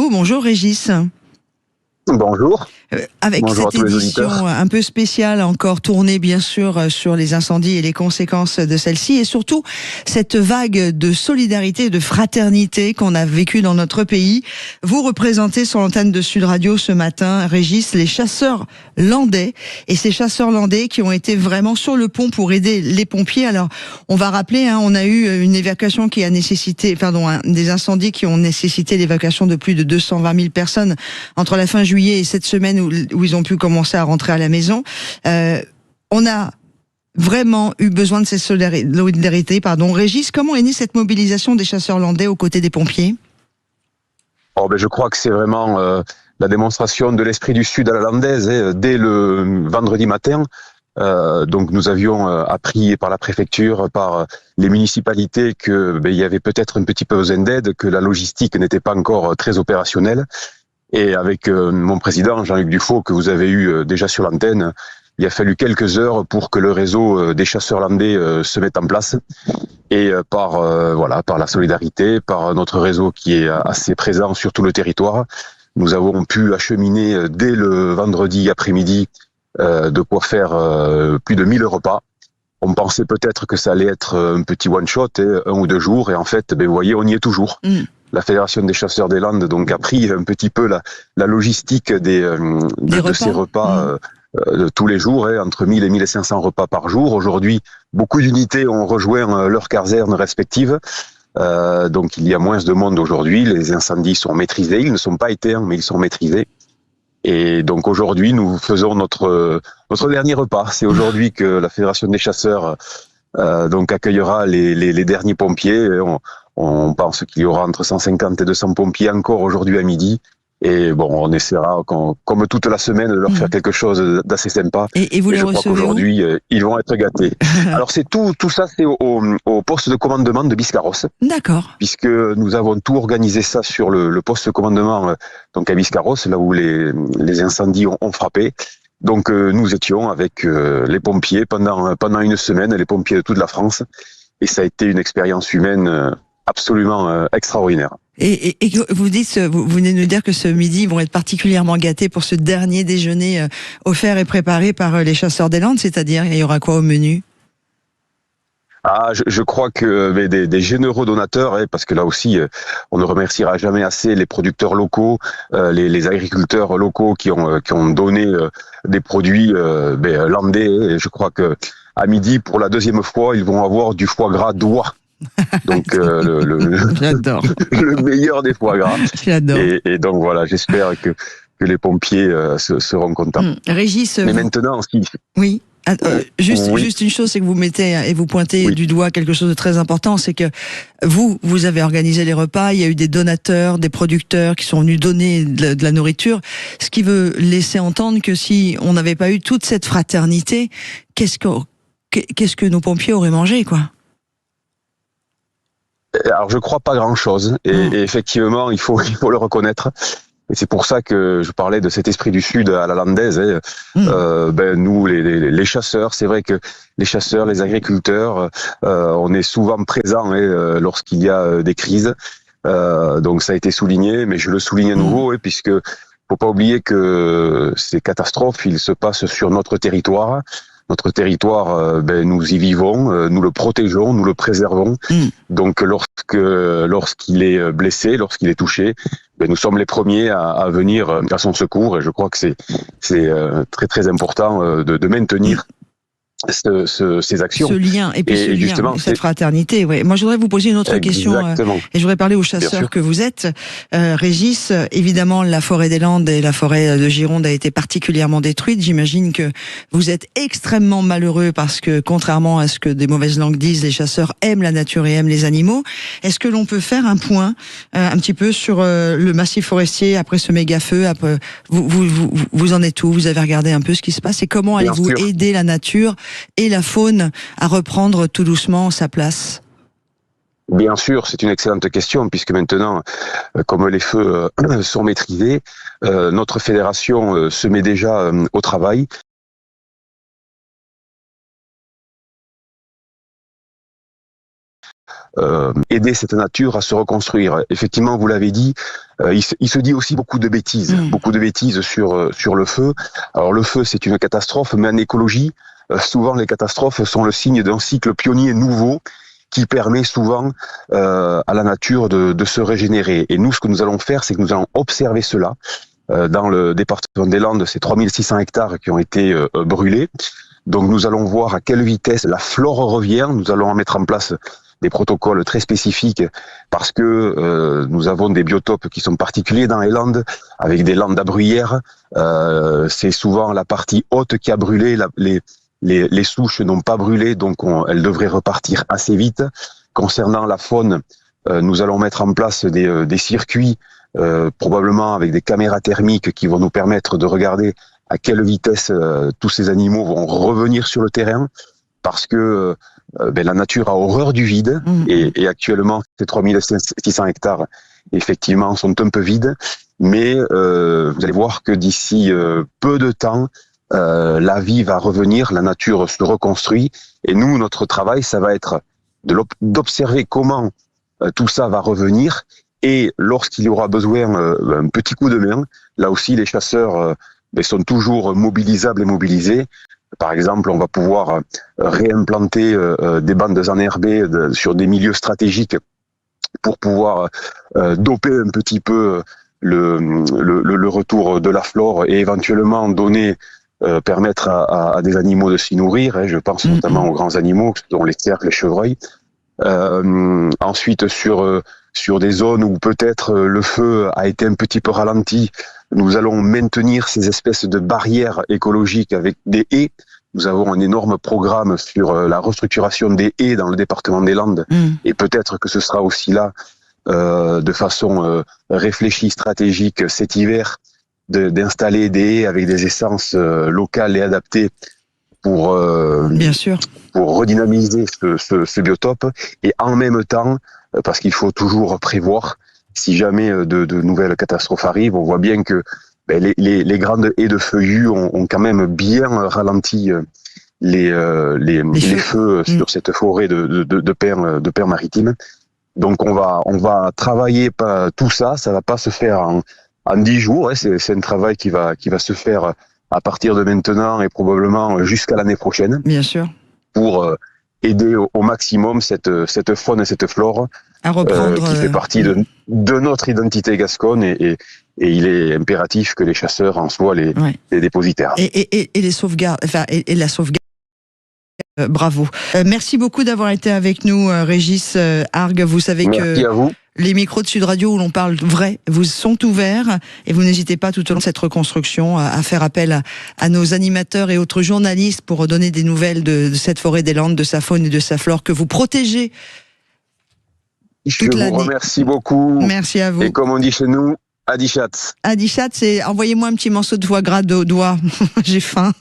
nous. Bonjour Régis. Bonjour. Avec Bonjour cette édition un peu spéciale, encore tournée bien sûr sur les incendies et les conséquences de celle-ci, et surtout cette vague de solidarité et de fraternité qu'on a vécue dans notre pays. Vous représentez sur l'antenne de Sud Radio ce matin, Régis, les chasseurs landais, et ces chasseurs landais qui ont été vraiment sur le pont pour aider les pompiers. Alors, on va rappeler, on a eu une évacuation qui a nécessité, des incendies qui ont nécessité l'évacuation de plus de 220 000 personnes entre la fin juillet et cette semaine où ils ont pu commencer à rentrer à la maison. On a vraiment eu besoin de cette solidarité. Régis, comment est née cette mobilisation des chasseurs landais aux côtés des pompiers ? Je crois que c'est vraiment la démonstration de l'esprit du Sud à la landaise. Dès le vendredi matin, donc nous avions appris par la préfecture, par les municipalités que il y avait peut-être un petit peu besoin d'aide, que la logistique n'était pas encore très opérationnelle. Et avec mon président, Jean-Luc Dufault, que vous avez eu déjà sur l'antenne, il a fallu quelques heures pour que le réseau des chasseurs landais se mette en place. Et par la solidarité, par notre réseau qui est assez présent sur tout le territoire, nous avons pu acheminer dès le vendredi après-midi de quoi faire plus de 1000 repas. On pensait peut-être que ça allait être un petit one-shot, 1 ou 2 jours, et en fait, vous voyez, on y est toujours. La Fédération des chasseurs des Landes donc a pris un petit peu la logistique de ces repas tous les jours, entre 1000 et 1500 repas par jour. Aujourd'hui, beaucoup d'unités ont rejoint leurs casernes respectives. Donc il y a moins de monde aujourd'hui. Les incendies sont maîtrisés. Ils ne sont pas éteints, mais ils sont maîtrisés. Et donc aujourd'hui, nous faisons notre dernier repas. C'est aujourd'hui que la Fédération des chasseurs donc accueillera les derniers pompiers. On pense qu'il y aura entre 150 et 200 pompiers encore aujourd'hui à midi. Et on essaiera, comme toute la semaine, de leur faire quelque chose d'assez sympa. Et vous les recevez où ? Je crois qu'aujourd'hui, ils vont être gâtés. Alors tout ça, c'est au poste de commandement de Biscarrosse. D'accord. Puisque nous avons tout organisé ça sur le poste de commandement, donc à Biscarrosse, là où les incendies ont frappé. Donc nous étions avec les pompiers pendant une semaine, les pompiers de toute la France. Et ça a été une expérience humaine absolument extraordinaire. Et vous venez de nous dire que ce midi, ils vont être particulièrement gâtés pour ce dernier déjeuner offert et préparé par les chasseurs des Landes, c'est-à-dire, il y aura quoi au menu ? Je crois que des généreux donateurs, parce que là aussi, on ne remerciera jamais assez les producteurs locaux, les agriculteurs locaux qui ont donné des produits landais. Et je crois que à midi, pour la 2e fois, ils vont avoir du foie gras d'oie. Donc J'adore. Le meilleur des foie gras. J'adore. Et donc voilà, j'espère que les pompiers seront contents. Régis, mais maintenant, oui. Juste une chose, c'est que vous mettez et vous pointez du doigt quelque chose de très important, c'est que vous avez organisé les repas, il y a eu des donateurs, des producteurs qui sont venus donner de la nourriture, ce qui veut laisser entendre que si on n'avait pas eu toute cette fraternité, qu'est-ce que nos pompiers auraient mangé, quoi ? Alors je crois pas grand-chose, et effectivement il faut le reconnaître. Et c'est pour ça que je parlais de cet esprit du Sud à la landaise. Nous, les chasseurs, c'est vrai que les chasseurs, les agriculteurs, on est souvent présents lorsqu'il y a des crises. Donc ça a été souligné, mais je le souligne à nouveau, puisque faut pas oublier que ces catastrophes, ils se passent sur notre territoire. Notre territoire, nous y vivons, nous le protégeons, nous le préservons. Donc lorsqu'il est blessé, lorsqu'il est touché, nous sommes les premiers à venir à son secours. Et je crois que c'est très très important de maintenir ces actions. Ce lien, et puis cette fraternité. Ouais. Moi, je voudrais vous poser une autre question, et je voudrais parler aux chasseurs que vous êtes. Régis, évidemment, la forêt des Landes et la forêt de Gironde a été particulièrement détruite. J'imagine que vous êtes extrêmement malheureux parce que, contrairement à ce que des mauvaises langues disent, les chasseurs aiment la nature et aiment les animaux. Est-ce que l'on peut faire un point un petit peu sur le massif forestier après ce méga-feu? Vous en êtes où? Vous avez regardé un peu ce qui se passe et comment allez-vous aider la nature et la faune à reprendre tout doucement sa place? Bien sûr, c'est une excellente question, puisque maintenant, comme les feux sont maîtrisés, notre fédération se met déjà au travail. aider cette nature à se reconstruire. Effectivement, vous l'avez dit, il se dit aussi beaucoup de bêtises sur le feu. Alors le feu, c'est une catastrophe, mais en écologie, souvent les catastrophes sont le signe d'un cycle pionnier nouveau qui permet souvent à la nature de se régénérer. Et nous, ce que nous allons faire, c'est que nous allons observer cela. Dans le département des Landes, c'est 3600 hectares qui ont été brûlés. Donc nous allons voir à quelle vitesse la flore revient. Nous allons mettre en place des protocoles très spécifiques parce que nous avons des biotopes qui sont particuliers dans les Landes, avec des landes à bruyère. C'est souvent la partie haute qui a brûlé, les souches n'ont pas brûlé, donc elles devraient repartir assez vite. Concernant la faune, nous allons mettre en place des circuits, probablement avec des caméras thermiques qui vont nous permettre de regarder à quelle vitesse tous ces animaux vont revenir sur le terrain, parce que la nature a horreur du vide, et actuellement ces 3600 hectares effectivement sont un peu vides, mais vous allez voir que d'ici peu de temps, la vie va revenir, la nature se reconstruit, et nous, notre travail, ça va être d'observer comment tout ça va revenir, et lorsqu'il y aura besoin un petit coup de main, là aussi les chasseurs sont toujours mobilisables et mobilisés. Par exemple, on va pouvoir réimplanter des bandes enherbées sur des milieux stratégiques pour pouvoir doper un petit peu le retour de la flore et éventuellement permettre à des animaux de s'y nourrir. Je pense notamment aux grands animaux, dont les cerfs, les chevreuils. Ensuite, sur des zones où peut-être le feu a été un petit peu ralenti, nous allons maintenir ces espèces de barrières écologiques avec des haies. Nous avons un énorme programme sur la restructuration des haies dans le département des Landes, et peut-être que ce sera aussi là, de façon réfléchie, stratégique, cet hiver, d'installer des haies avec des essences locales et adaptées pour bien sûr, pour redynamiser ce biotope, et en même temps, parce qu'il faut toujours prévoir, si jamais de nouvelles catastrophes arrivent, on voit bien que les grandes haies de feuillus ont quand même bien ralenti les feux sur cette forêt de pins maritimes. Donc on va travailler tout ça, ça va pas se faire en 10 jours, c'est un travail qui va se faire à partir de maintenant et probablement jusqu'à l'année prochaine. Bien sûr. Pour aider au maximum cette faune et cette flore à reprendre, qui fait partie de notre identité gasconne, et il est impératif que les chasseurs en soient les dépositaires. Et les sauvegardes, et la sauvegarde. Bravo. Merci beaucoup d'avoir été avec nous, Régis Argues. Vous savez Merci à vous. Les micros de Sud Radio où l'on parle vrai vous sont ouverts, et vous n'hésitez pas tout au long de cette reconstruction à faire appel à nos animateurs et autres journalistes pour donner des nouvelles de cette forêt des Landes, de sa faune et de sa flore que vous protégez toute l'année. Je vous remercie beaucoup. Merci à vous. Et comme on dit chez nous, Adichat. Adichat, c'est envoyez-moi un petit morceau de foie gras d'au doigt. J'ai faim.